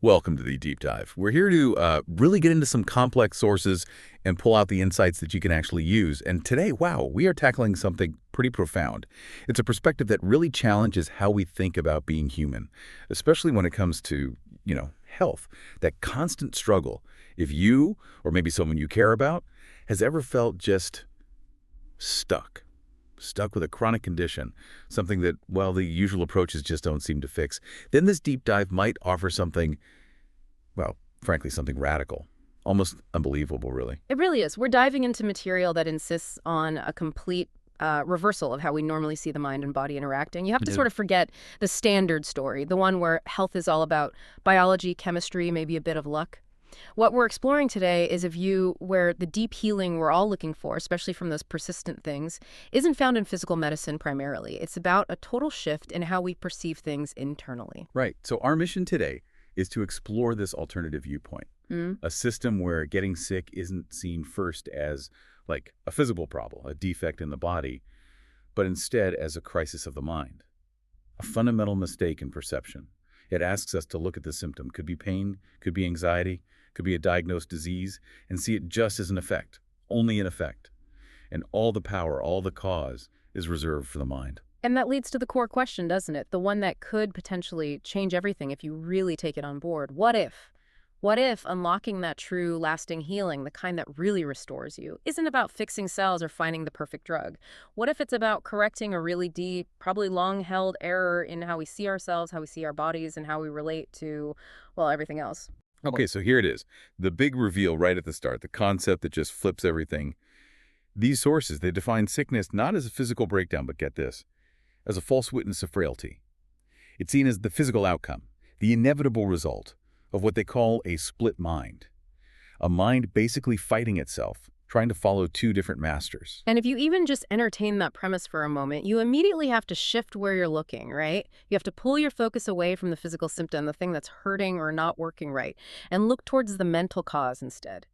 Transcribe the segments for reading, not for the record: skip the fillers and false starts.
Welcome to the Deep Dive. We're here to really get into some complex sources and pull out the insights that you can actually use. And today, wow, we are tackling something pretty profound. It's a perspective that really challenges how we think about being human, especially when it comes to, health, that constant struggle. If you, or maybe someone you care about, has ever felt just stuck with a chronic condition, something that, well, the usual approaches just don't seem to fix, then this deep dive might offer something, well, frankly, something radical. Almost unbelievable, really. It really is. We're diving into material that insists on a complete reversal of how we normally see the mind and body interacting. You have to Yeah. sort of forget the standard story, the one where health is all about biology, chemistry, maybe a bit of luck. What we're exploring today is a view where the deep healing we're all looking for, especially from those persistent things, isn't found in physical medicine primarily. It's about a total shift in how we perceive things internally. Right. So our mission today is to explore this alternative viewpoint, Mm. a system where getting sick isn't seen first as like a physical problem, a defect in the body, but instead as a crisis of the mind, a fundamental mistake in perception. It asks us to look at the symptom. Could be pain, could be anxiety, could be a diagnosed disease, and see it just as an effect, only an effect. And all the power, all the cause is reserved for the mind. And that leads to the core question, doesn't it? The one that could potentially change everything if you really take it on board. What if? What if unlocking that true, lasting healing, the kind that really restores you, isn't about fixing cells or finding the perfect drug? What if it's about correcting a really deep, probably long-held error in how we see ourselves, how we see our bodies, and how we relate to, well, everything else? Okay, so here it is. The big reveal right at the start, the concept that just flips everything. These sources, they define sickness not as a physical breakdown, but get this, as a false witness of frailty. It's seen as the physical outcome, the inevitable result of what they call a split mind. A mind basically fighting itself, trying to follow two different masters. And if you even just entertain that premise for a moment, you immediately have to shift where you're looking, right? You have to pull your focus away from the physical symptom, the thing that's hurting or not working right, and look towards the mental cause instead.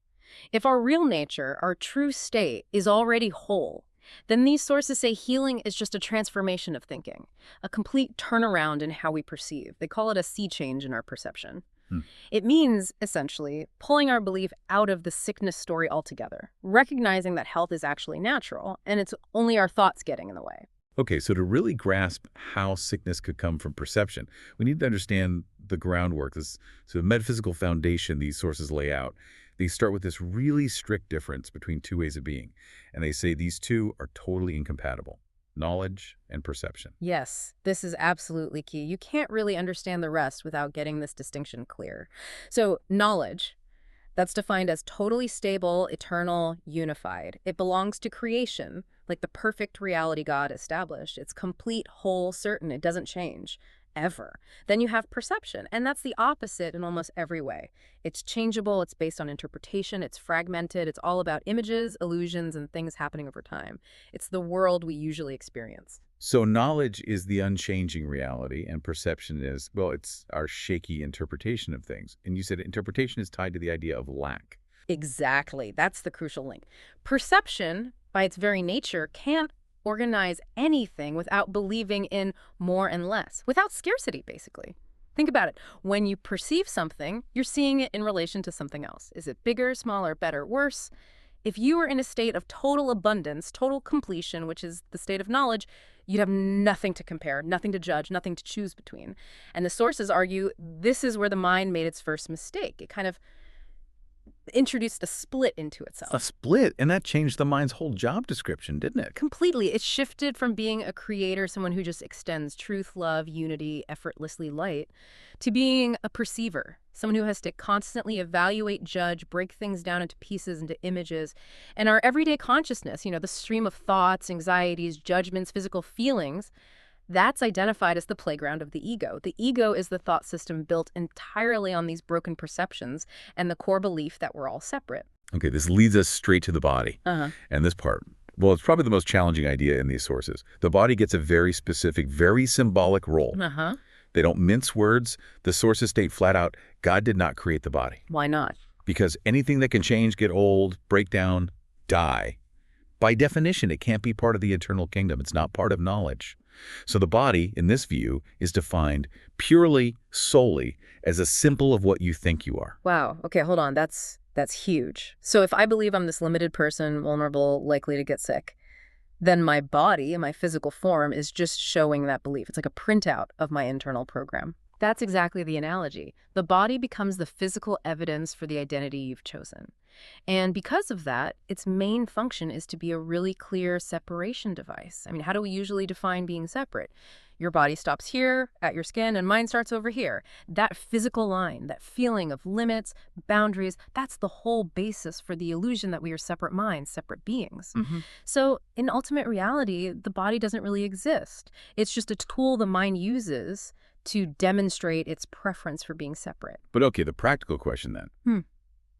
If our real nature, our true state, is already whole, then these sources say healing is just a transformation of thinking, a complete turnaround in how we perceive. They call it a sea change in our perception. Hmm. It means, essentially, pulling our belief out of the sickness story altogether, recognizing that health is actually natural, and it's only our thoughts getting in the way. Okay, so to really grasp how sickness could come from perception, we need to understand the groundwork. So the metaphysical foundation these sources lay out. They start with this really strict difference between two ways of being, and they say these two are totally incompatible: knowledge and perception. Yes, this is absolutely key. You can't really understand the rest without getting this distinction clear. So, knowledge, that's defined as totally stable, eternal, unified. It belongs to creation, like the perfect reality God established. It's complete, whole, certain. It doesn't change, ever. Then you have perception, and that's the opposite in almost every way. It's changeable, it's based on interpretation, it's fragmented, it's all about images, illusions, and things happening over time. It's the world we usually experience. So knowledge is the unchanging reality, and perception is, well, it's our shaky interpretation of things. And you said interpretation is tied to the idea of lack. Exactly. That's the crucial link. Perception, by its very nature, can't organize anything without believing in more and less, without scarcity, basically. Think about it. When you perceive something, you're seeing it in relation to something else. Is it bigger, smaller, better, worse? If you were in a state of total abundance, total completion, which is the state of knowledge, you'd have nothing to compare, nothing to judge, nothing to choose between. And the sources argue this is where the mind made its first mistake. It kind of introduced a split into A itself. split, and that changed the mind's whole job description, didn't it? Completely. It shifted from being a creator, someone who just extends truth, love, unity, effortlessly light, to being a perceiver, someone who has to constantly evaluate, judge, break things down into pieces, into images. And our everyday consciousness, the stream of thoughts, anxieties, judgments, physical feelings, that's identified as the playground of the ego. The ego is the thought system built entirely on these broken perceptions and the core belief that we're all separate. Okay, this leads us straight to the body. Uh-huh. And this part, well, it's probably the most challenging idea in these sources. The body gets a very specific, very symbolic role. Uh-huh. They don't mince words. The sources state flat out, God did not create the body. Why not? Because anything that can change, get old, break down, die, by definition, it can't be part of the eternal kingdom. It's not part of knowledge. So the body, in this view, is defined purely, solely, as a symbol of what you think you are. Wow. Okay, hold on. That's huge. So if I believe I'm this limited person, vulnerable, likely to get sick, then my body, my physical form, is just showing that belief. It's like a printout of my internal program. That's exactly the analogy. The body becomes the physical evidence for the identity you've chosen. And because of that, its main function is to be a really clear separation device. I mean, how do we usually define being separate? Your body stops here at your skin and mine starts over here. That physical line, that feeling of limits, boundaries, that's the whole basis for the illusion that we are separate minds, separate beings. So in ultimate reality, the body doesn't really exist. It's just a tool the mind uses to demonstrate its preference for being separate. But okay, the practical question then, Hmm.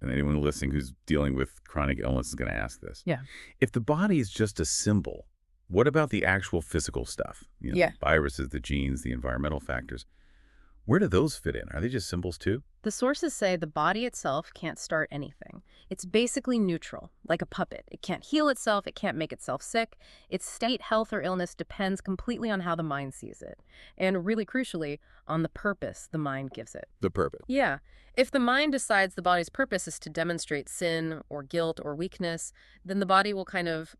and anyone listening who's dealing with chronic illness is going to ask this. Yeah. If the body is just a symbol, what about the actual physical stuff? Yeah. Viruses, the genes, the environmental factors. Where do those fit in? Are they just symbols too? The sources say the body itself can't start anything. It's basically neutral, like a puppet. It can't heal itself, it can't make itself sick. Its state, health, or illness depends completely on how the mind sees it. And really crucially, on the purpose the mind gives it. The purpose. Yeah. If the mind decides the body's purpose is to demonstrate sin or guilt or weakness, then the body will kind of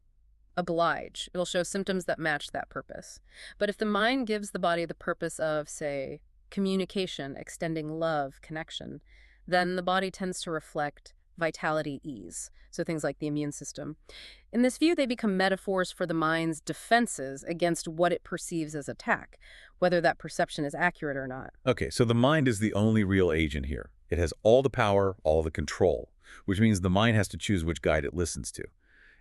oblige. It'll show symptoms that match that purpose. But if the mind gives the body the purpose of, say, communication, extending love, connection, then the body tends to reflect vitality, ease. So things like the immune system. In this view, they become metaphors for the mind's defenses against what it perceives as attack, whether that perception is accurate or not. Okay, so the mind is the only real agent here. It has all the power, all the control, which means the mind has to choose which guide it listens to.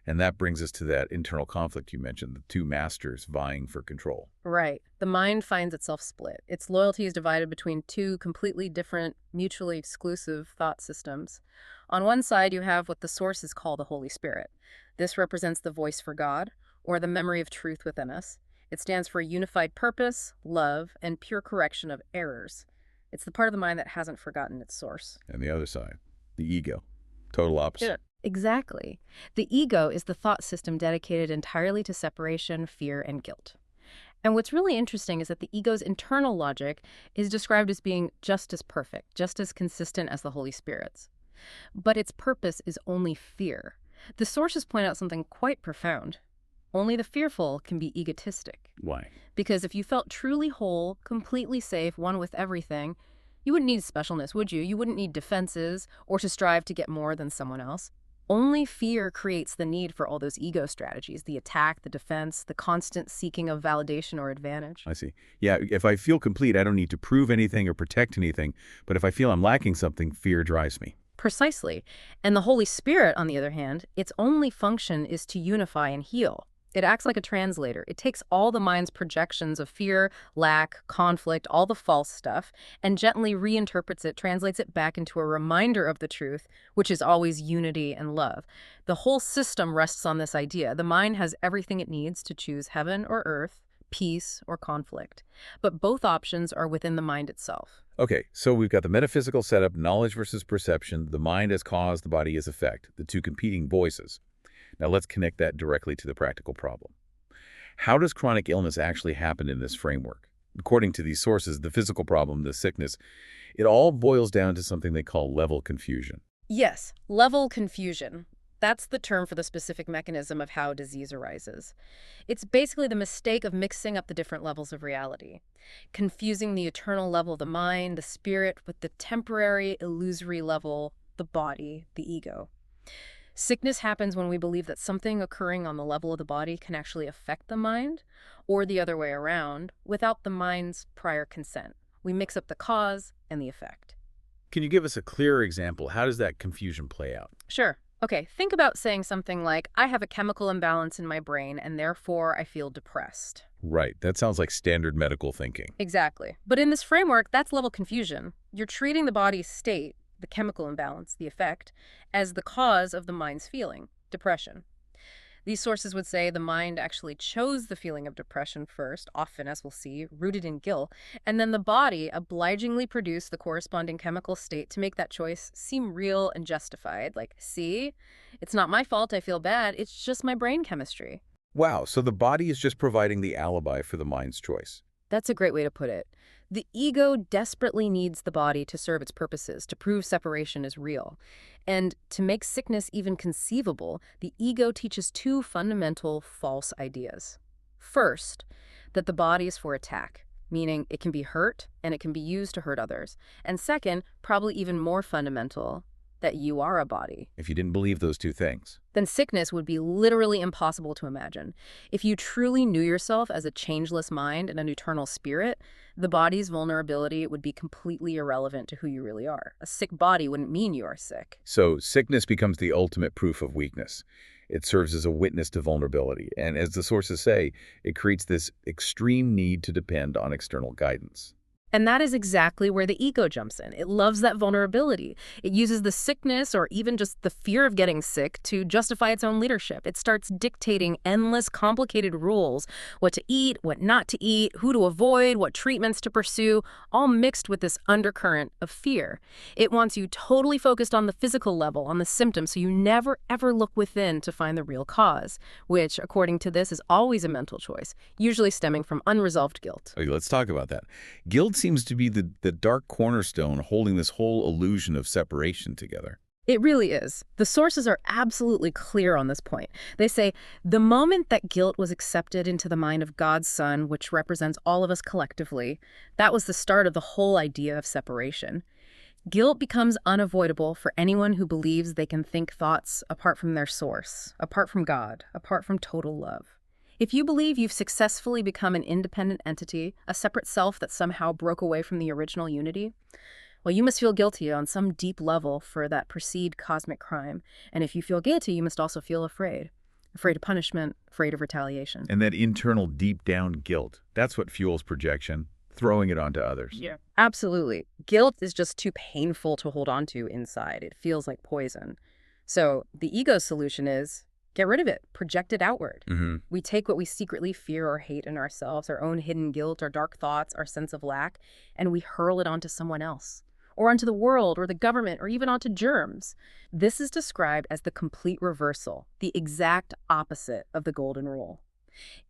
And that brings us to that internal conflict you mentioned, the two masters vying for control. Right. The mind finds itself split. Its loyalty is divided between two completely different, mutually exclusive thought systems. On one side, you have what the sources call the Holy Spirit. This represents the voice for God, or the memory of truth within us. It stands for unified purpose, love, and pure correction of errors. It's the part of the mind that hasn't forgotten its source. And the other side, the ego, total opposite. Yeah. Exactly. The ego is the thought system dedicated entirely to separation, fear, and guilt. And what's really interesting is that the ego's internal logic is described as being just as perfect, just as consistent as the Holy Spirit's. But its purpose is only fear. The sources point out something quite profound. Only the fearful can be egotistic. Why? Because if you felt truly whole, completely safe, one with everything, you wouldn't need specialness, would you? You wouldn't need defenses or to strive to get more than someone else. Only fear creates the need for all those ego strategies, the attack, the defense, the constant seeking of validation or advantage. I see. Yeah, if I feel complete, I don't need to prove anything or protect anything. But if I feel I'm lacking something, fear drives me. Precisely. And the Holy Spirit, on the other hand, its only function is to unify and heal. It acts like a translator. It takes all the mind's projections of fear, lack, conflict, all the false stuff, and gently reinterprets it, translates it back into a reminder of the truth, which is always unity and love. The whole system rests on this idea. The mind has everything it needs to choose heaven or earth, peace or conflict. But both options are within the mind itself. Okay, so we've got the metaphysical setup, knowledge versus perception, the mind as cause, the body as effect, the two competing voices. Now let's connect that directly to the practical problem. How does chronic illness actually happen in this framework? According to these sources, the physical problem, the sickness, it all boils down to something they call level confusion. Yes, level confusion. That's the term for the specific mechanism of how disease arises. It's basically the mistake of mixing up the different levels of reality, confusing the eternal level of the mind, the spirit, with the temporary, illusory level, the body, the ego. Sickness happens when we believe that something occurring on the level of the body can actually affect the mind, or the other way around, without the mind's prior consent. We mix up the cause and the effect. Can you give us a clearer example? How does that confusion play out? Sure. Okay, think about saying something like, I have a chemical imbalance in my brain and therefore I feel depressed. Right, that sounds like standard medical thinking. Exactly. But in this framework, that's level confusion. You're treating the body's state, the chemical imbalance, the effect, as the cause of the mind's feeling, depression. These sources would say the mind actually chose the feeling of depression first, often, as we'll see, rooted in guilt, and then the body obligingly produced the corresponding chemical state to make that choice seem real and justified. Like, see, it's not my fault I feel bad, it's just my brain chemistry. Wow, so the body is just providing the alibi for the mind's choice. That's a great way to put it. The ego desperately needs the body to serve its purposes, to prove separation is real. And to make sickness even conceivable, the ego teaches two fundamental false ideas. First, that the body is for attack, meaning it can be hurt and it can be used to hurt others. And second, probably even more fundamental, that you are a body. If you didn't believe those two things. Then sickness would be literally impossible to imagine. If you truly knew yourself as a changeless mind and an eternal spirit, the body's vulnerability would be completely irrelevant to who you really are. A sick body wouldn't mean you are sick. So sickness becomes the ultimate proof of weakness. It serves as a witness to vulnerability. And as the sources say, it creates this extreme need to depend on external guidance. And that is exactly where the ego jumps in. It loves that vulnerability. It uses the sickness or even just the fear of getting sick to justify its own leadership. It starts dictating endless, complicated rules, what to eat, what not to eat, who to avoid, what treatments to pursue, all mixed with this undercurrent of fear. It wants you totally focused on the physical level, on the symptoms, so you never, ever look within to find the real cause, which, according to this, is always a mental choice, usually stemming from unresolved guilt. Okay, let's talk about that. Guilt seems to be the dark cornerstone holding this whole illusion of separation together. It really is. The sources are absolutely clear on this point. They say, the moment that guilt was accepted into the mind of God's Son, which represents all of us collectively, that was the start of the whole idea of separation. Guilt becomes unavoidable for anyone who believes they can think thoughts apart from their source, apart from God, apart from total love. If you believe you've successfully become an independent entity, a separate self that somehow broke away from the original unity, well, you must feel guilty on some deep level for that perceived cosmic crime. And if you feel guilty, you must also feel afraid. Afraid of punishment, afraid of retaliation. And that internal deep down guilt, that's what fuels projection, throwing it onto others. Yeah, absolutely. Guilt is just too painful to hold on to inside. It feels like poison. So the ego's solution is, get rid of it. Project it outward. We take what we secretly fear or hate in ourselves, our own hidden guilt, our dark thoughts, our sense of lack, and we hurl it onto someone else, or onto the world, or the government, or even onto germs. This is described as the complete reversal, the exact opposite of the golden rule.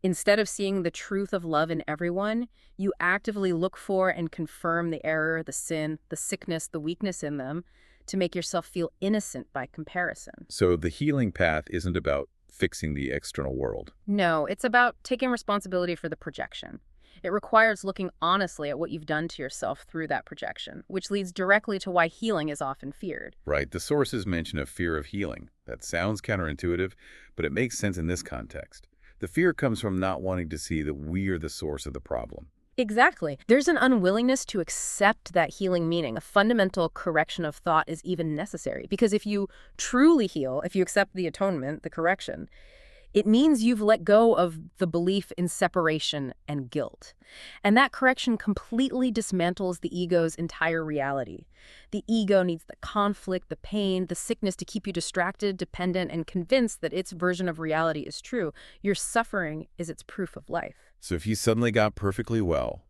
Instead of seeing the truth of love in everyone, you actively look for and confirm the error, the sin, the sickness, the weakness in them, to make yourself feel innocent by comparison. So the healing path isn't about fixing the external world. No, it's about taking responsibility for the projection. It requires looking honestly at what you've done to yourself through that projection, which leads directly to why healing is often feared. Right. The sources mention a fear of healing. That sounds counterintuitive, but it makes sense in this context. The fear comes from not wanting to see that we are the source of the problem. Exactly. There's an unwillingness to accept that healing meaning. A fundamental correction of thought is even necessary. Because if you truly heal, if you accept the atonement, the correction, it means you've let go of the belief in separation and guilt. And that correction completely dismantles the ego's entire reality. The ego needs the conflict, the pain, the sickness to keep you distracted, dependent, and convinced that its version of reality is true. Your suffering is its proof of life. So if you suddenly got perfectly well,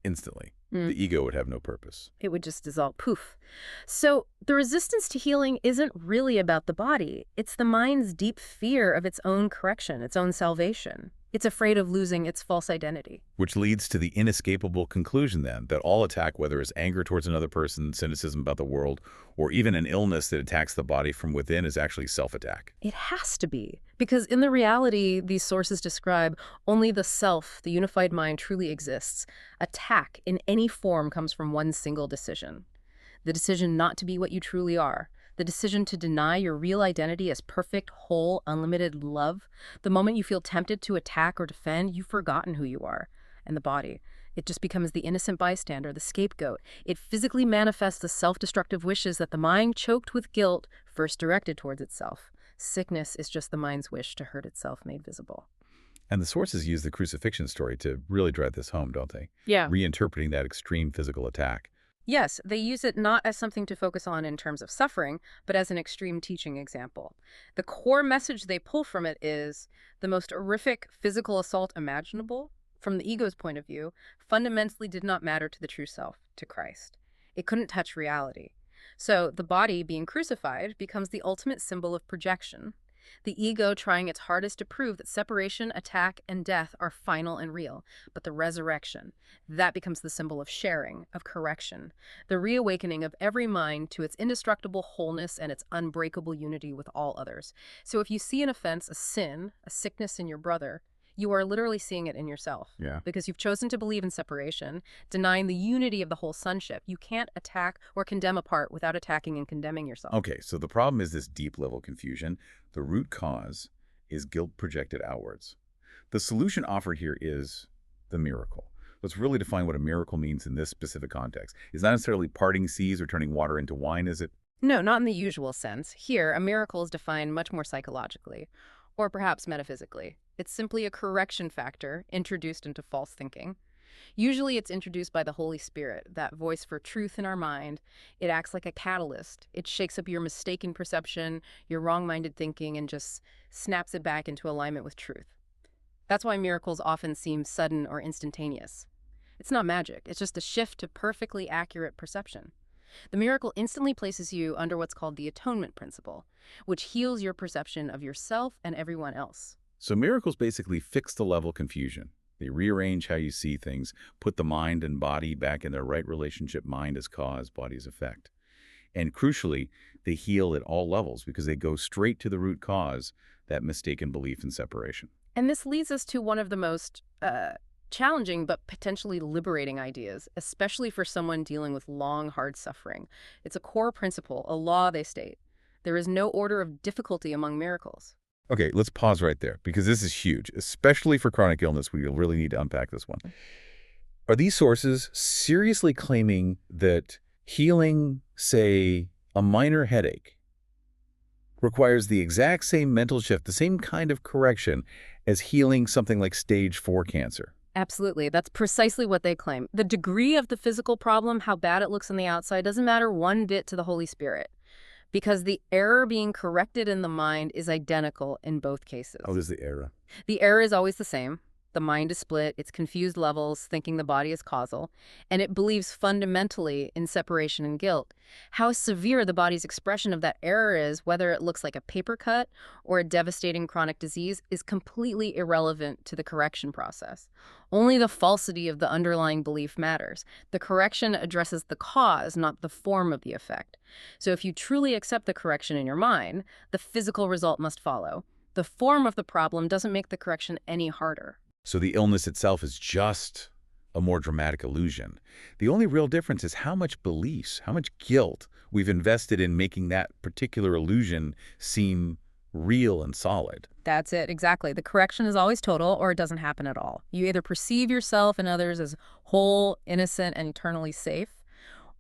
instantly, the ego would have no purpose. It would just dissolve, poof. So the resistance to healing isn't really about the body. It's the mind's deep fear of its own correction, its own salvation. It's afraid of losing its false identity. Which leads to the inescapable conclusion, then, that all attack, whether it's anger towards another person, cynicism about the world, or even an illness that attacks the body from within, is actually self-attack. It has to be. Because in the reality these sources describe, only the self, the unified mind, truly exists. Attack in any form comes from one single decision. The decision not to be what you truly are. The decision to deny your real identity as perfect, whole, unlimited love. The moment you feel tempted to attack or defend, you've forgotten who you are. And the body, it just becomes the innocent bystander, the scapegoat. It physically manifests the self-destructive wishes that the mind, choked with guilt, first directed towards itself. Sickness is just the mind's wish to hurt itself made visible. And the sources use the crucifixion story to really drive this home, don't they? Yeah. Reinterpreting that extreme physical attack. Yes, they use it not as something to focus on in terms of suffering, but as an extreme teaching example. The core message they pull from it is the most horrific physical assault imaginable, from the ego's point of view, fundamentally did not matter to the true self, to Christ. It couldn't touch reality. So the body being crucified becomes the ultimate symbol of projection. The ego trying its hardest to prove that separation, attack, and death are final and real. But the resurrection, that becomes the symbol of sharing, of correction, the reawakening of every mind to its indestructible wholeness and its unbreakable unity with all others. So if you see an offense, a sin, a sickness in your brother, you are literally seeing it in yourself. Yeah. Because you've chosen to believe in separation, denying the unity of the whole sonship. You can't attack or condemn a part without attacking and condemning yourself. Okay, so the problem is this deep-level confusion. The root cause is guilt projected outwards. The solution offered here is the miracle. Let's really define what a miracle means in this specific context. It's not necessarily parting seas or turning water into wine, is it? No, not in the usual sense. Here, a miracle is defined much more psychologically, or perhaps metaphysically. It's simply a correction factor introduced into false thinking. Usually it's introduced by the Holy Spirit, that voice for truth in our mind. It acts like a catalyst. It shakes up your mistaken perception, your wrong-minded thinking, and just snaps it back into alignment with truth. That's why miracles often seem sudden or instantaneous. It's not magic. It's just a shift to perfectly accurate perception. The miracle instantly places you under what's called the atonement principle, which heals your perception of yourself and everyone else. So miracles basically fix the level confusion. They rearrange how you see things, put the mind and body back in their right relationship, mind as cause, body as effect. And crucially, they heal at all levels because they go straight to the root cause, that mistaken belief in separation. And this leads us to one of the most challenging but potentially liberating ideas, especially for someone dealing with long, hard suffering. It's a core principle, a law, they state. There is no order of difficulty among miracles. Okay, let's pause right there because this is huge, especially for chronic illness. We really need to unpack this one. Are these sources seriously claiming that healing, say, a minor headache requires the exact same mental shift, the same kind of correction as healing something like stage 4 cancer? Absolutely. That's precisely what they claim. The degree of the physical problem, how bad it looks on the outside, doesn't matter one bit to the Holy Spirit, because the error being corrected in the mind is identical in both cases. What is the error? The error is always the same. The mind is split, it's confused levels, thinking the body is causal, and it believes fundamentally in separation and guilt. How severe the body's expression of that error is, whether it looks like a paper cut or a devastating chronic disease, is completely irrelevant to the correction process. Only the falsity of the underlying belief matters. The correction addresses the cause, not the form of the effect. So if you truly accept the correction in your mind, the physical result must follow. The form of the problem doesn't make the correction any harder. So the illness itself is just a more dramatic illusion. The only real difference is how much beliefs, how much guilt we've invested in making that particular illusion seem real and solid. That's it, exactly. The correction is always total, or it doesn't happen at all. You either perceive yourself and others as whole, innocent, and eternally safe,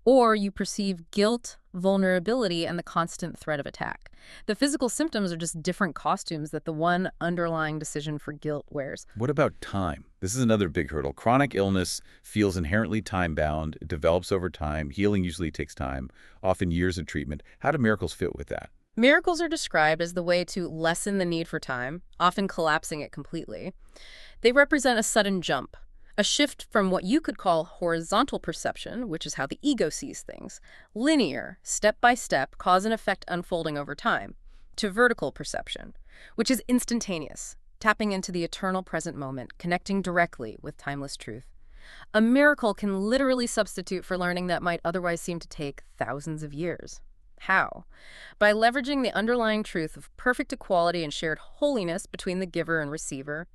or you perceive guilt, vulnerability, and the constant threat of attack. The physical symptoms are just different costumes that the one underlying decision for guilt wears. What about time? This is another big hurdle. Chronic illness feels inherently time-bound. It develops over time. Healing usually takes time, often years of treatment. How do miracles fit with that? Miracles are described as the way to lessen the need for time, often collapsing it completely. They represent a sudden jump, a shift from what you could call horizontal perception, which is how the ego sees things, linear, step-by-step, cause and effect unfolding over time, to vertical perception, which is instantaneous, tapping into the eternal present moment, connecting directly with timeless truth. A miracle can literally substitute for learning that might otherwise seem to take thousands of years. How? By leveraging the underlying truth of perfect equality and shared holiness between the giver and receiver.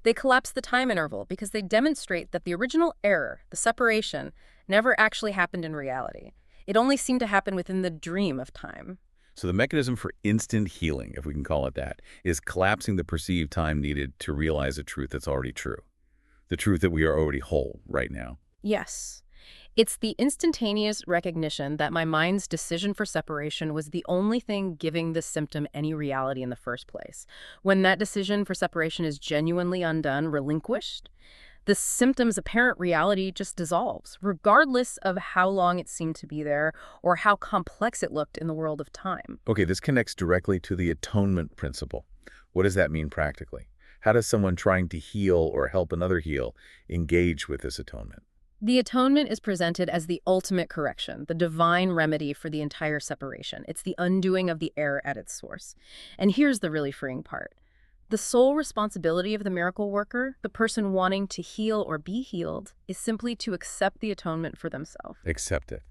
They collapse the time interval because they demonstrate that the original error, the separation, never actually happened in reality. It only seemed to happen within the dream of time. So the mechanism for instant healing, if we can call it that, is collapsing the perceived time needed to realize a truth that's already true. The truth that we are already whole right now. Yes. It's the instantaneous recognition that my mind's decision for separation was the only thing giving the symptom any reality in the first place. When that decision for separation is genuinely undone, relinquished, the symptom's apparent reality just dissolves, regardless of how long it seemed to be there or how complex it looked in the world of time. Okay, this connects directly to the atonement principle. What does that mean practically? How does someone trying to heal or help another heal engage with this atonement? The atonement is presented as the ultimate correction, the divine remedy for the entire separation. It's the undoing of the error at its source. And here's the really freeing part. The sole responsibility of the miracle worker, the person wanting to heal or be healed, is simply to accept the atonement for themselves. Accept it,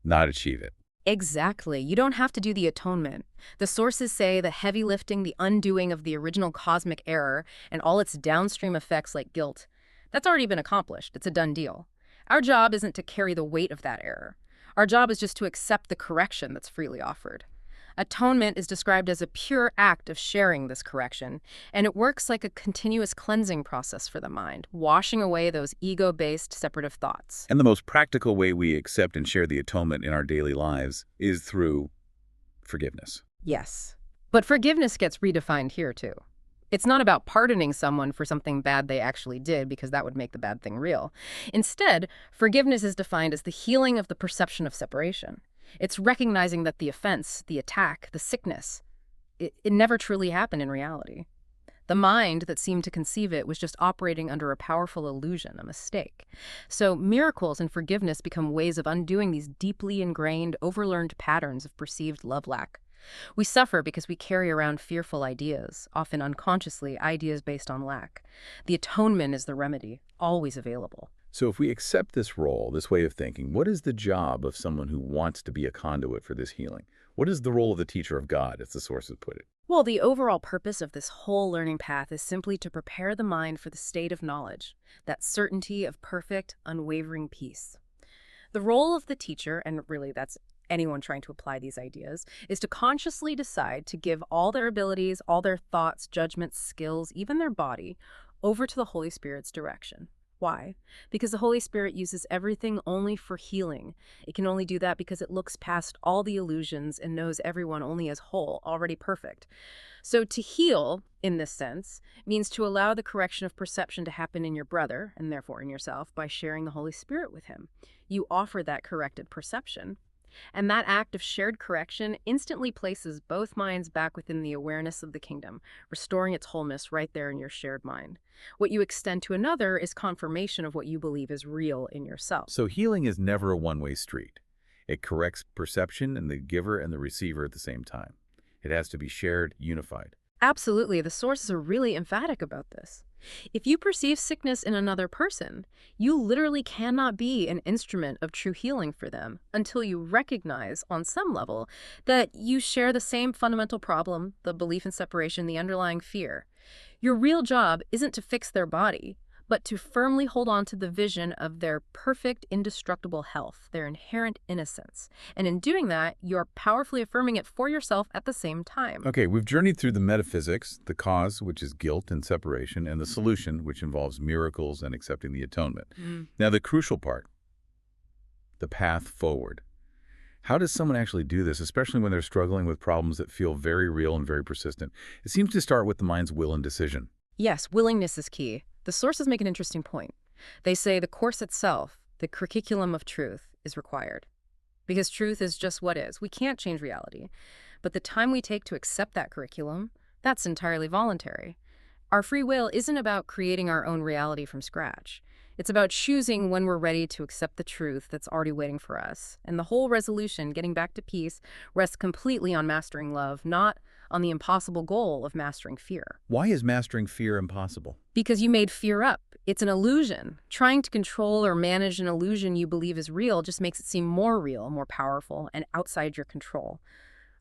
not achieve it. Exactly. You don't have to do the atonement. The sources say the heavy lifting, the undoing of the original cosmic error, and all its downstream effects like guilt, that's already been accomplished. It's a done deal. Our job isn't to carry the weight of that error. Our job is just to accept the correction that's freely offered. Atonement is described as a pure act of sharing this correction, and it works like a continuous cleansing process for the mind, washing away those ego-based separative thoughts. And the most practical way we accept and share the atonement in our daily lives is through forgiveness. Yes. But forgiveness gets redefined here, too. It's not about pardoning someone for something bad they actually did, because that would make the bad thing real. Instead, forgiveness is defined as the healing of the perception of separation. It's recognizing that the offense, the attack, the sickness, it never truly happened in reality. The mind that seemed to conceive it was just operating under a powerful illusion, a mistake. So miracles and forgiveness become ways of undoing these deeply ingrained, overlearned patterns of perceived love lack. We suffer because we carry around fearful ideas, often unconsciously, ideas based on lack. The atonement is the remedy, always available. So if we accept this role, this way of thinking, what is the job of someone who wants to be a conduit for this healing? What is the role of the teacher of God, as the sources put it? Well, the overall purpose of this whole learning path is simply to prepare the mind for the state of knowledge, that certainty of perfect, unwavering peace. The role of the teacher, and really that's anyone trying to apply these ideas, is to consciously decide to give all their abilities, all their thoughts, judgments, skills, even their body, over to the Holy Spirit's direction. Why? Because the Holy Spirit uses everything only for healing. It can only do that because it looks past all the illusions and knows everyone only as whole, already perfect. So to heal, in this sense, means to allow the correction of perception to happen in your brother, and therefore in yourself, by sharing the Holy Spirit with him. You offer that corrected perception. And that act of shared correction instantly places both minds back within the awareness of the kingdom, restoring its wholeness right there in your shared mind. What you extend to another is confirmation of what you believe is real in yourself. So healing is never a one-way street. It corrects perception in the giver and the receiver at the same time. It has to be shared, unified. Absolutely, the sources are really emphatic about this. If you perceive sickness in another person, you literally cannot be an instrument of true healing for them until you recognize, on some level, that you share the same fundamental problem, the belief in separation, the underlying fear. Your real job isn't to fix their body, but to firmly hold on to the vision of their perfect, indestructible health, their inherent innocence. And in doing that, you're powerfully affirming it for yourself at the same time. Okay, we've journeyed through the metaphysics, the cause, which is guilt and separation, and the solution, which involves miracles and accepting the atonement. Now, the crucial part, the path forward. How does someone actually do this, especially when they're struggling with problems that feel very real and very persistent? It seems to start with the mind's will and decision. Yes, willingness is key. The sources make an interesting point. They say the course itself, the curriculum of truth, is required. Because truth is just what is. We can't change reality. But the time we take to accept that curriculum, that's entirely voluntary. Our free will isn't about creating our own reality from scratch. It's about choosing when we're ready to accept the truth that's already waiting for us. And the whole resolution, getting back to peace, rests completely on mastering love, not on the impossible goal of mastering fear. Why is mastering fear impossible? Because you made fear up. It's an illusion. Trying to control or manage an illusion you believe is real just makes it seem more real, more powerful, and outside your control.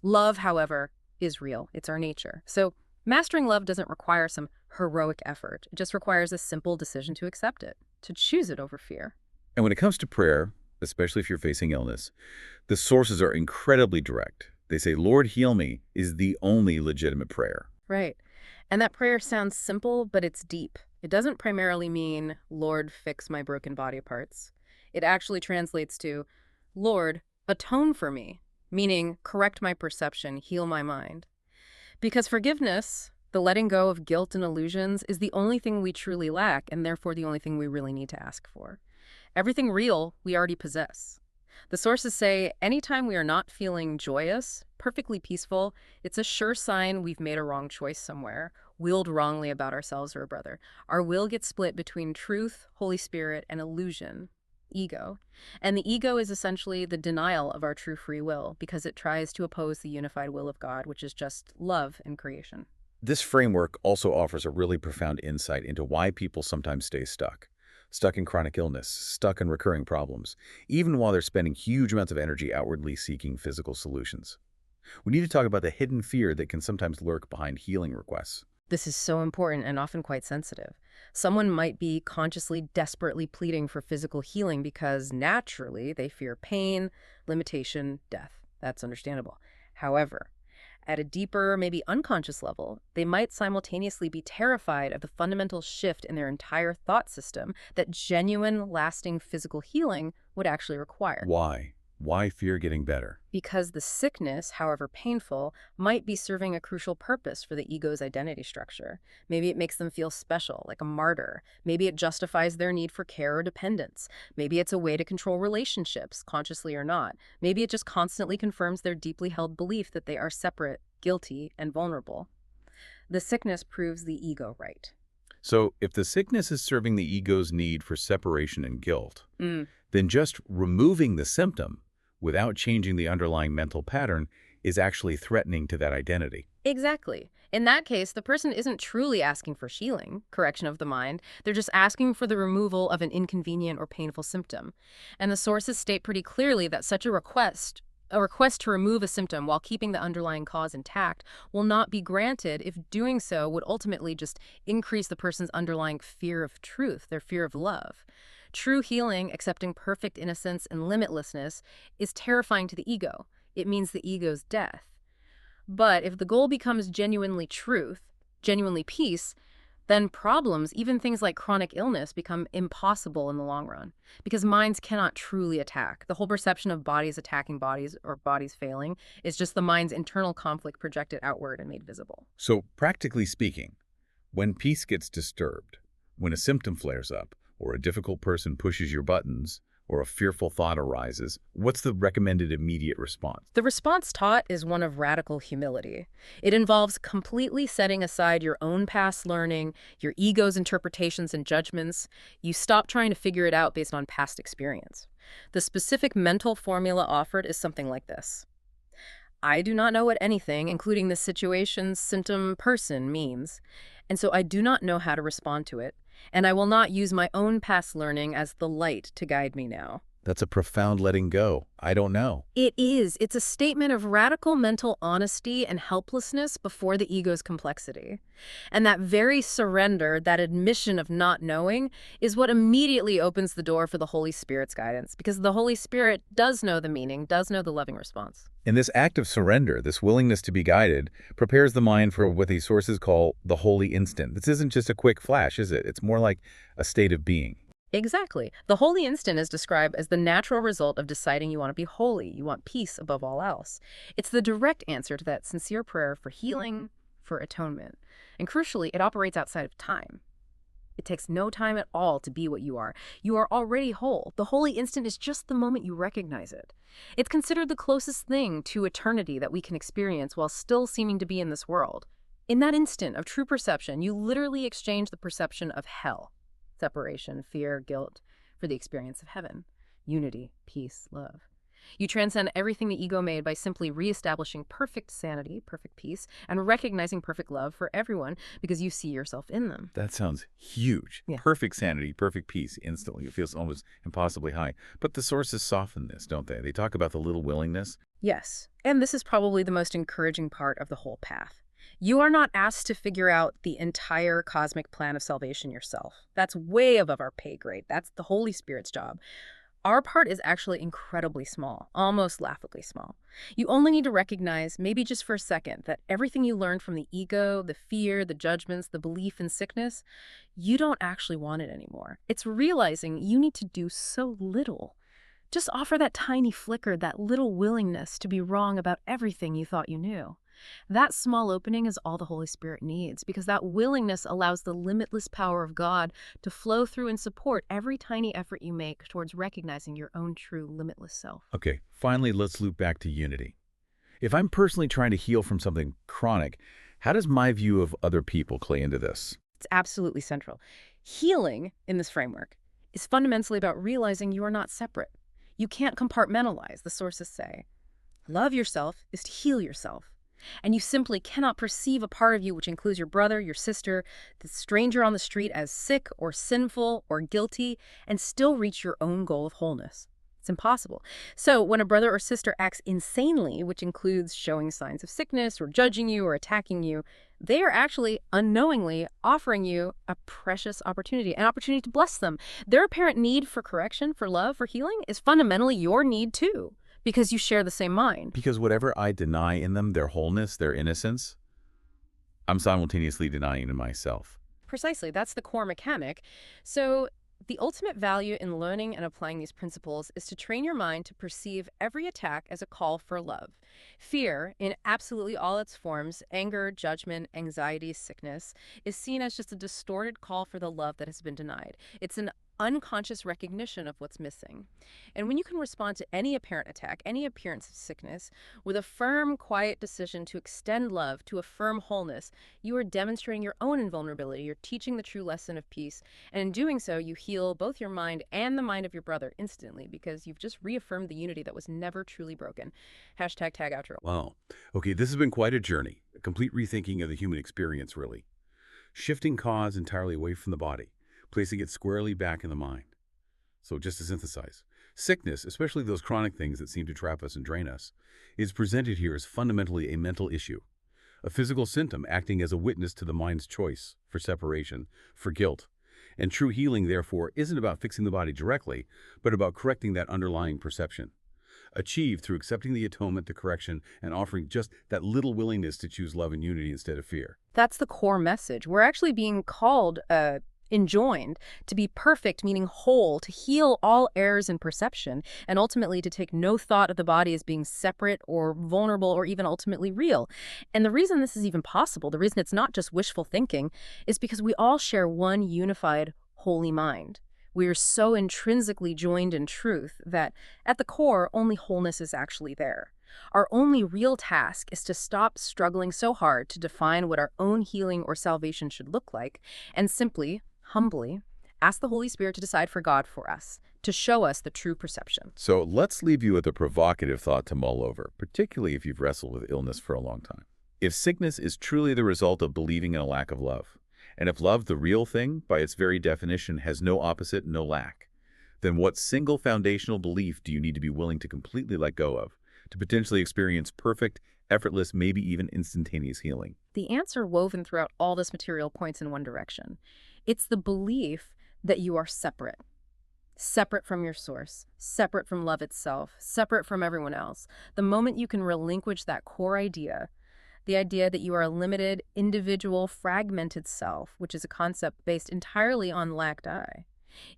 Love, however, is real. It's our nature. So mastering love doesn't require some heroic effort. It just requires a simple decision to accept it, to choose it over fear. And when it comes to prayer, especially if you're facing illness, the sources are incredibly direct. They say, Lord, heal me, is the only legitimate prayer. Right. And that prayer sounds simple, but it's deep. It doesn't primarily mean, Lord, fix my broken body parts. It actually translates to, Lord, atone for me, meaning correct my perception, heal my mind. Because forgiveness, the letting go of guilt and illusions, is the only thing we truly lack, and therefore the only thing we really need to ask for. Everything real we already possess. The sources say anytime we are not feeling joyous, perfectly peaceful, it's a sure sign we've made a wrong choice somewhere, willed wrongly about ourselves or a brother. Our will gets split between truth, Holy Spirit, and illusion. Ego. And the ego is essentially the denial of our true free will because it tries to oppose the unified will of God, which is just love in creation. This framework also offers a really profound insight into why people sometimes stay stuck in chronic illness, stuck in recurring problems, even while they're spending huge amounts of energy outwardly seeking physical solutions. We need to talk about the hidden fear that can sometimes lurk behind healing requests. This is so important and often quite sensitive. Someone might be consciously, desperately pleading for physical healing because naturally they fear pain, limitation, death. That's understandable. However, at a deeper, maybe unconscious level, they might simultaneously be terrified of the fundamental shift in their entire thought system that genuine, lasting physical healing would actually require. Why? Why fear getting better? Because the sickness, however painful, might be serving a crucial purpose for the ego's identity structure. Maybe it makes them feel special, like a martyr. Maybe it justifies their need for care or dependence. Maybe it's a way to control relationships, consciously or not. Maybe it just constantly confirms their deeply held belief that they are separate, guilty, and vulnerable. The sickness proves the ego right. So, if the sickness is serving the ego's need for separation and guilt, then just removing the symptom without changing the underlying mental pattern is actually threatening to that identity. Exactly. In that case, the person isn't truly asking for healing, correction of the mind. They're just asking for the removal of an inconvenient or painful symptom. And the sources state pretty clearly that such a request to remove a symptom while keeping the underlying cause intact, will not be granted if doing so would ultimately just increase the person's underlying fear of truth, their fear of love. True healing, accepting perfect innocence and limitlessness, is terrifying to the ego. It means the ego's death. But if the goal becomes genuinely truth, genuinely peace, then problems, even things like chronic illness, become impossible in the long run. Because minds cannot truly attack. The whole perception of bodies attacking bodies or bodies failing is just the mind's internal conflict projected outward and made visible. So, practically speaking, when peace gets disturbed, when a symptom flares up, or a difficult person pushes your buttons, or a fearful thought arises, what's the recommended immediate response? The response taught is one of radical humility. It involves completely setting aside your own past learning, your ego's interpretations and judgments. You stop trying to figure it out based on past experience. The specific mental formula offered is something like this. I do not know what anything, including the situation, symptom, person, means, and so I do not know how to respond to it. And I will not use my own past learning as the light to guide me now. That's a profound letting go. I don't know. It is. It's a statement of radical mental honesty and helplessness before the ego's complexity. And that very surrender, that admission of not knowing, is what immediately opens the door for the Holy Spirit's guidance, because the Holy Spirit does know the meaning, does know the loving response. And this act of surrender, this willingness to be guided, prepares the mind for what these sources call the holy instant. This isn't just a quick flash, is it? It's more like a state of being. Exactly. The holy instant is described as the natural result of deciding you want to be holy, you want peace above all else. It's the direct answer to that sincere prayer for healing, for atonement. And crucially, it operates outside of time. It takes no time at all to be what you are. You are already whole. The holy instant is just the moment you recognize it. It's considered the closest thing to eternity that we can experience while still seeming to be in this world. In that instant of true perception, you literally exchange the perception of hell, separation, fear, guilt, for the experience of heaven, unity, peace, love. You transcend everything the ego made by simply reestablishing perfect sanity, perfect peace, and recognizing perfect love for everyone because you see yourself in them. That sounds huge. Yeah. Perfect sanity, perfect peace, instantly. It feels almost impossibly high. But the sources soften this, don't they? They talk about the little willingness. Yes, and this is probably the most encouraging part of the whole path. You are not asked to figure out the entire cosmic plan of salvation yourself. That's way above our pay grade. That's the Holy Spirit's job. Our part is actually incredibly small, almost laughably small. You only need to recognize, maybe just for a second, that everything you learned from the ego, the fear, the judgments, the belief in sickness, you don't actually want it anymore. It's realizing you need to do so little. Just offer that tiny flicker, that little willingness to be wrong about everything you thought you knew. That small opening is all the Holy Spirit needs, because that willingness allows the limitless power of God to flow through and support every tiny effort you make towards recognizing your own true limitless self. Okay, finally, let's loop back to unity. If I'm personally trying to heal from something chronic, how does my view of other people play into this? It's absolutely central. Healing, in this framework, is fundamentally about realizing you are not separate. You can't compartmentalize, the sources say. Love yourself is to heal yourself. And you simply cannot perceive a part of you, which includes your brother, your sister, the stranger on the street, as sick or sinful or guilty, and still reach your own goal of wholeness. It's impossible. So when a brother or sister acts insanely, which includes showing signs of sickness or judging you or attacking you, they are actually unknowingly offering you a precious opportunity, an opportunity to bless them. Their apparent need for correction, for love, for healing is fundamentally your need too, because you share the same mind. Because whatever I deny in them, their wholeness, their innocence, I'm simultaneously denying in myself. Precisely, that's the core mechanic. So the ultimate value in learning and applying these principles is to train your mind to perceive every attack as a call for love. Fear, in absolutely all its forms, anger, judgment, anxiety, sickness, is seen as just a distorted call for the love that has been denied. It's an unconscious recognition of what's missing. And when you can respond to any apparent attack, any appearance of sickness, with a firm, quiet decision to extend love, to affirm wholeness, you are demonstrating your own invulnerability. You're teaching the true lesson of peace. And in doing so, you heal both your mind and the mind of your brother instantly, because you've just reaffirmed the unity that was never truly broken. Hashtag tag outro. Wow. Okay, this has been quite a journey, a complete rethinking of the human experience, really. Shifting cause entirely away from the body, placing it squarely back in the mind. So just to synthesize, sickness, especially those chronic things that seem to trap us and drain us, is presented here as fundamentally a mental issue, a physical symptom acting as a witness to the mind's choice for separation, for guilt. And true healing, therefore, isn't about fixing the body directly, but about correcting that underlying perception, achieved through accepting the atonement, the correction, and offering just that little willingness to choose love and unity instead of fear. That's the core message. We're actually being called, enjoined to be perfect, meaning whole, to heal all errors in perception, and ultimately to take no thought of the body as being separate or vulnerable or even ultimately real. And the reason this is even possible, the reason it's not just wishful thinking, is because we all share one unified, holy mind. We are so intrinsically joined in truth that, at the core, only wholeness is actually there. Our only real task is to stop struggling so hard to define what our own healing or salvation should look like, and simply, humbly, ask the Holy Spirit to decide for God for us, to show us the true perception. So let's leave you with a provocative thought to mull over, particularly if you've wrestled with illness for a long time. If sickness is truly the result of believing in a lack of love, and if love, the real thing, by its very definition, has no opposite, no lack, then what single foundational belief do you need to be willing to completely let go of to potentially experience perfect, effortless, maybe even instantaneous healing? The answer woven throughout all this material points in one direction. It's the belief that you are separate. Separate from your source, separate from love itself, separate from everyone else. The moment you can relinquish that core idea, the idea that you are a limited, individual, fragmented self, which is a concept based entirely on lacked I.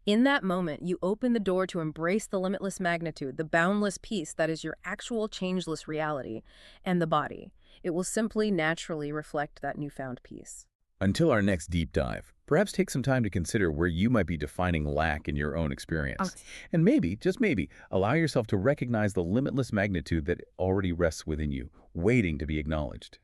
In that moment, you open the door to embrace the limitless magnitude, the boundless peace that is your actual changeless reality, and the body. It will simply naturally reflect that newfound peace. Until our next deep dive, perhaps take some time to consider where you might be defining lack in your own experience. And maybe, just maybe, allow yourself to recognize the limitless magnitude that already rests within you, waiting to be acknowledged.